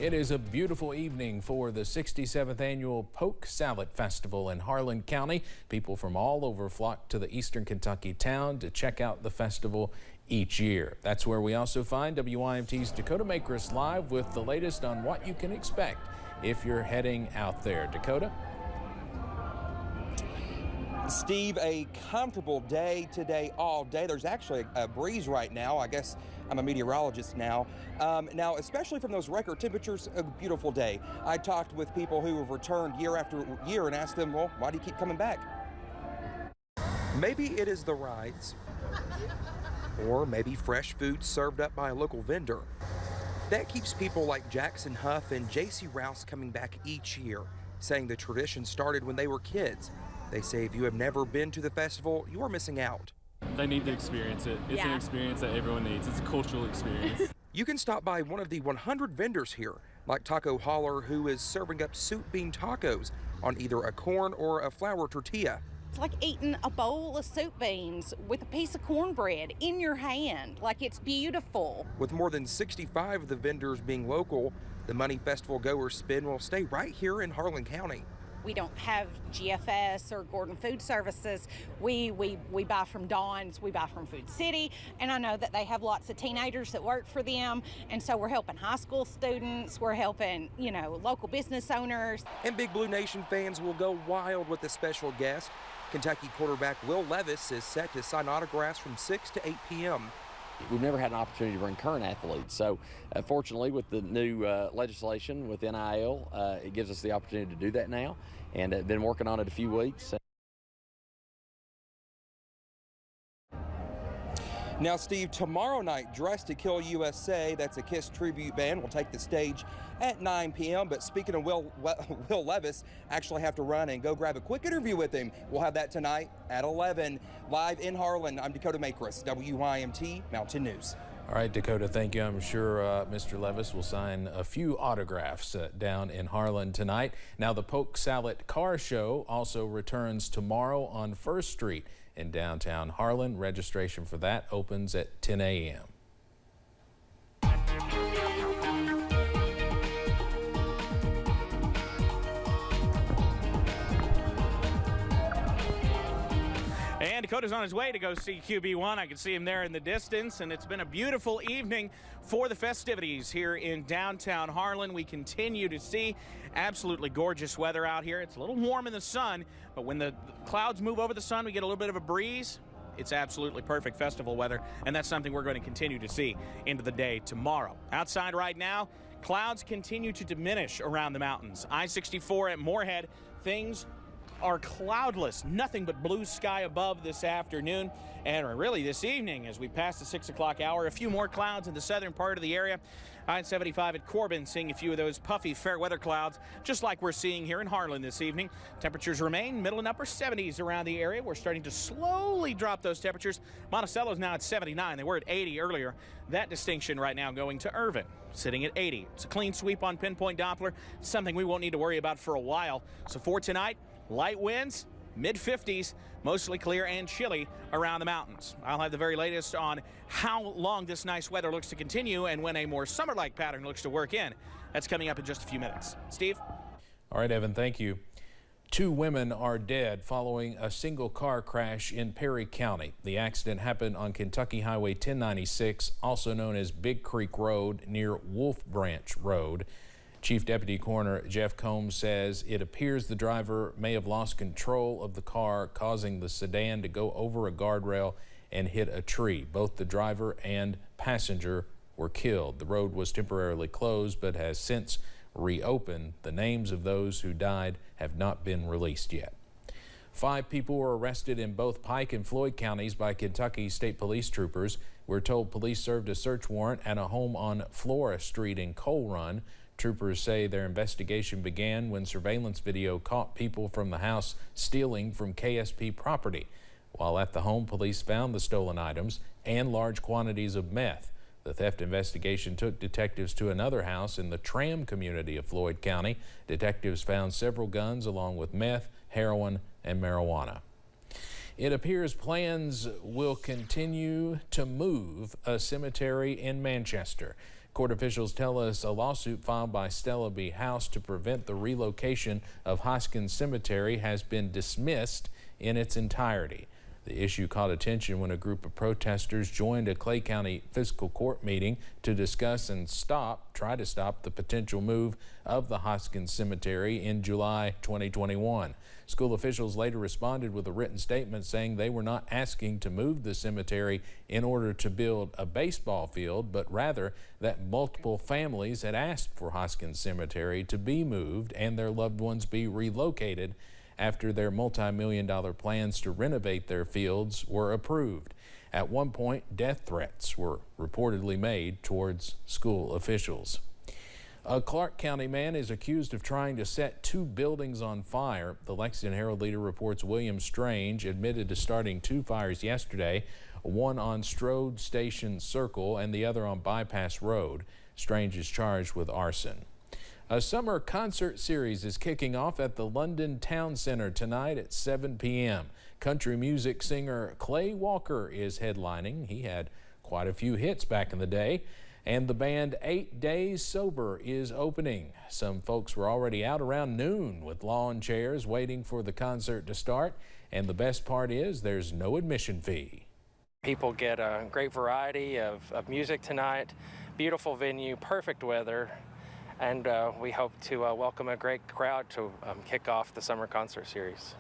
It is a beautiful evening for the 67th annual Pok Salad Festival in Harlan County. People from all over flock to the eastern Kentucky town to check out the festival each year. That's where we also find WYMT's Dakota Makris live with the latest on what you can expect if you're heading out there. Dakota? Steve, a comfortable day today, all day. There's actually a breeze right now. I guess I'm a meteorologist now. Now, especially from those record temperatures, a beautiful day. I talked with people who have returned year after year and asked them, well, why do you keep coming back? Maybe it is the rides, or maybe fresh food served up by a local vendor. That keeps people like Jackson Huff and J.C. Rouse coming back each year, saying the tradition started when they were kids. They say if you have never been to the festival, you are missing out. They need to experience it. It's an experience that everyone needs. It's a cultural experience. You can stop by one of the 100 vendors here, like Taco Holler, who is serving up soup bean tacos on either a corn or a flour tortilla. It's like eating a bowl of soup beans with a piece of cornbread in your hand. Like, it's beautiful. With more than 65 of the vendors being local, the money festival goers spend will stay right here in Harlan County. We don't have GFS or Gordon Food Services. We buy from Dawn's, we buy from Food City, and I know that they have lots of teenagers that work for them, and so we're helping high school students, we're helping, local business owners. And Big Blue Nation fans will go wild with a special guest. Kentucky quarterback Will Levis is set to sign autographs from 6 to 8 p.m. We've never had an opportunity to bring current athletes, so fortunately with the new legislation with NIL, it gives us the opportunity to do that now, and I've been working on it a few weeks. Now, Steve, tomorrow night, Dressed to Kill USA, that's a KISS tribute band, will take the stage at 9 p.m. But speaking of Will Levis, actually have to run and go grab a quick interview with him. We'll have that tonight at 11. Live in Harlan, I'm Dakota Makris, WYMT Mountain News. All right, Dakota, thank you. I'm sure Mr. Levis will sign a few autographs down in Harlan tonight. Now, the Pok Salad Car Show also returns tomorrow on 1st Street in downtown Harlan. Registration for that opens at 10 a.m. And Dakota's on his way to go see QB1. I can see him there in the distance, and it's been a beautiful evening for the festivities here in downtown Harlan. We continue to see absolutely gorgeous weather out here. It's a little warm in the sun, but when the clouds move over the sun, we get a little bit of a breeze. It's absolutely perfect festival weather, and that's something we're going to continue to see into the day tomorrow. Outside right now, clouds continue to diminish around the mountains. I-64 at Moorhead, things are cloudless, nothing but blue sky above this afternoon, and really this evening as we pass the 6 o'clock hour. A few more clouds in the southern part of the area. I-75 at Corbin seeing a few of those puffy fair weather clouds, just like we're seeing here in Harlan this evening. Temperatures remain middle and upper 70s around the area. We're starting to slowly drop those temperatures. Monticello's now at 79. They were at 80 earlier. That distinction right now going to Irvin, sitting at 80. It's a clean sweep on pinpoint Doppler, something we won't need to worry about for a while. So for tonight, light winds, mid-50s, mostly clear and chilly around the mountains. I'll have the very latest on how long this nice weather looks to continue and when a more summer-like pattern looks to work in. That's coming up in just a few minutes. Steve? All right, Evan, thank you. 2 women are dead following a single car crash in Perry County. The accident happened on Kentucky Highway 1096, also known as Big Creek Road, near Wolf Branch Road. Chief Deputy Coroner Jeff Combs says it appears the driver may have lost control of the car, causing the sedan to go over a guardrail and hit a tree. Both the driver and passenger were killed. The road was temporarily closed but has since reopened. The names of those who died have not been released yet. 5 people were arrested in both Pike and Floyd counties by Kentucky State Police troopers. We're told police served a search warrant at a home on Flora Street in Coal Run. Troopers say their investigation began when surveillance video caught people from the house stealing from KSP property. While at the home, police found the stolen items and large quantities of meth. The theft investigation took detectives to another house in the Tram community of Floyd County. Detectives found several guns along with meth, heroin, and marijuana. It appears plans will continue to move a cemetery in Manchester. Court officials tell us a lawsuit filed by Stella B. House to prevent the relocation of Hoskins Cemetery has been dismissed in its entirety. The issue caught attention when a group of protesters joined a Clay County Fiscal Court meeting to discuss and try to stop the potential move of the Hoskins Cemetery in July 2021. School officials later responded with a written statement saying they were not asking to move the cemetery in order to build a baseball field, but rather that multiple families had asked for Hoskins Cemetery to be moved and their loved ones be relocated after their multi-million-dollar plans to renovate their fields were approved. At one point, death threats were reportedly made towards school officials. A Clark County man is accused of trying to set 2 buildings on fire. The Lexington Herald-Leader reports William Strange admitted to starting 2 fires yesterday, one on Strode Station Circle and the other on Bypass Road. Strange is charged with arson. A summer concert series is kicking off at the London Town Center tonight at 7 p.m. Country music singer Clay Walker is headlining. He had quite a few hits back in the day. And the band 8 Days Sober is opening. Some folks were already out around noon with lawn chairs waiting for the concert to start. And the best part is there's no admission fee. People get a great variety of music tonight. Beautiful venue, perfect weather. And we hope to welcome a great crowd to kick off the summer concert series.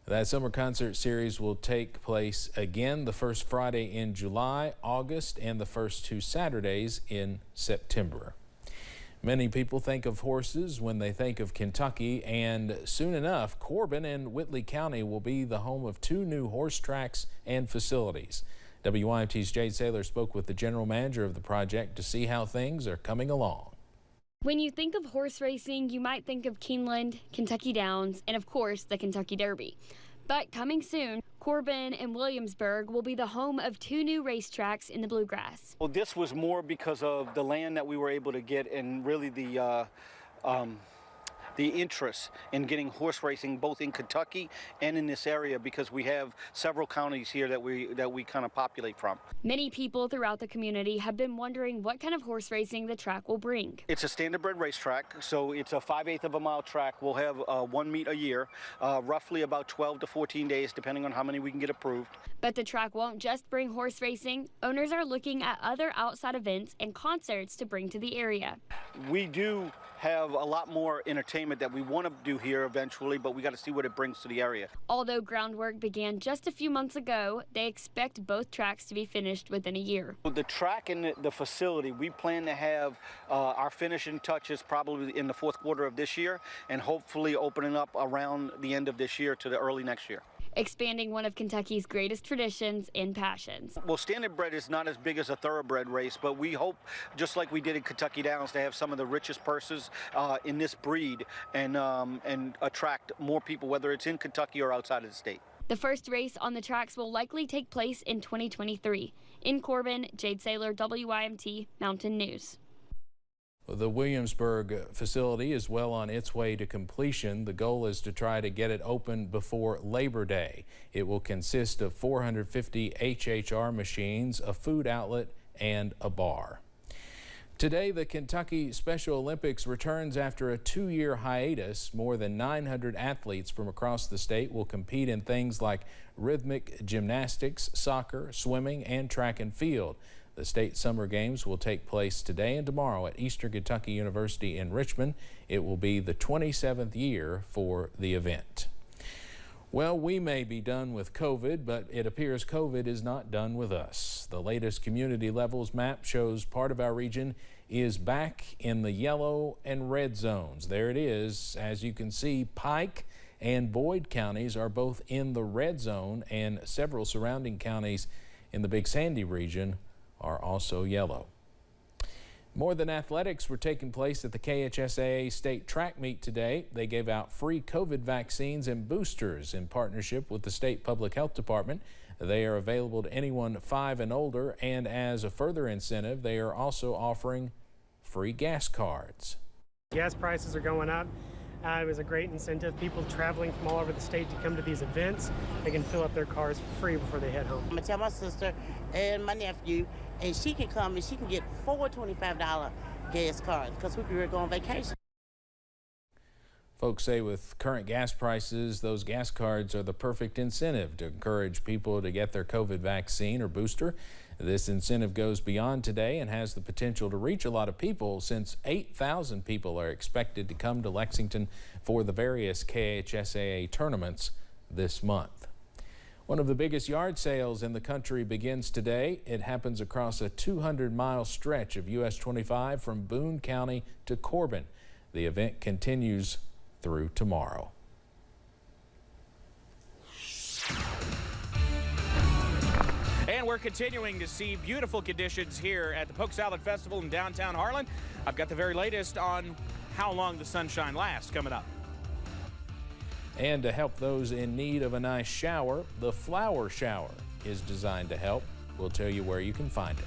That summer concert series will take place again the first Friday in July, August, and the first 2 Saturdays in September. Many people think of horses when they think of Kentucky, and soon enough, Corbin and Whitley County will be the home of 2 new horse tracks and facilities. WYMT's Jade Saylor spoke with the general manager of the project to see how things are coming along. When you think of horse racing, you might think of Keeneland, Kentucky Downs, and of course the Kentucky Derby. But coming soon, Corbin and Williamsburg will be the home of 2 new racetracks in the Bluegrass. Well, this was more because of the land that we were able to get and really the interest in getting horse racing both in Kentucky and in this area, because we have several counties here that we kind of populate from. Many people throughout the community have been wondering what kind of horse racing the track will bring. It's a standardbred racetrack, so it's a 5/8 of a mile track. We'll have 1 meet a year, roughly about 12 to 14 days, depending on how many we can get approved. But the track won't just bring horse racing. Owners are looking at other outside events and concerts to bring to the area. We do have a lot more entertainment that we want to do here eventually, but we got to see what it brings to the area. Although groundwork began just a few months ago, they expect both tracks to be finished within a year. The track and the facility, we plan to have our finishing touches probably in the 4th quarter of this year, and hopefully opening up around the end of this year to the early next year. Expanding one of Kentucky's greatest traditions and passions. Well, standardbred is not as big as a thoroughbred race, but we hope, just like we did in Kentucky Downs, to have some of the richest purses in this breed and attract more people, whether it's in Kentucky or outside of the state. The first race on the tracks will likely take place in 2023. In Corbin, Jade Saylor, WYMT Mountain News. The Williamsburg facility is well on its way to completion. The goal is to try to get it open before Labor Day. It will consist of 450 HHR machines, a food outlet, and a bar. Today, the Kentucky Special Olympics returns after a 2-year hiatus. More than 900 athletes from across the state will compete in things like rhythmic gymnastics, soccer, swimming, and track and field. The state summer games will take place today and tomorrow at Eastern Kentucky University in Richmond. It will be the 27th year for the event. Well, we may be done with COVID, but it appears COVID is not done with us. The latest community levels map shows part of our region is back in the yellow and red zones. There it is. As you can see, Pike and Boyd counties are both in the red zone, and several surrounding counties in the Big Sandy region are also yellow. More Than Athletics were taking place at the KHSAA State Track Meet today. They gave out free COVID vaccines and boosters in partnership with the State Public Health Department. They are available to anyone 5 and older, and as a further incentive, they are also offering free gas cards. Gas prices are going up. It was a great incentive. People traveling from all over the state to come to these events, they can fill up their cars for free before they head home. I'm going to tell my sister and my nephew, and she can come and she can get 4 $25 gas cards because we could go on vacation. Folks say with current gas prices, those gas cards are the perfect incentive to encourage people to get their COVID vaccine or booster. This incentive goes beyond today and has the potential to reach a lot of people, since 8,000 people are expected to come to Lexington for the various KHSAA tournaments this month. One of the biggest yard sales in the country begins today. It happens across a 200-mile stretch of US 25 from Boone County to Corbin. The event continues through tomorrow. And we're continuing to see beautiful conditions here at the Pok Salad Festival in downtown Harlan. I've got the very latest on how long the sunshine lasts coming up. And to help those in need of a nice shower, the Flower Shower is designed to help. We'll tell you where you can find it.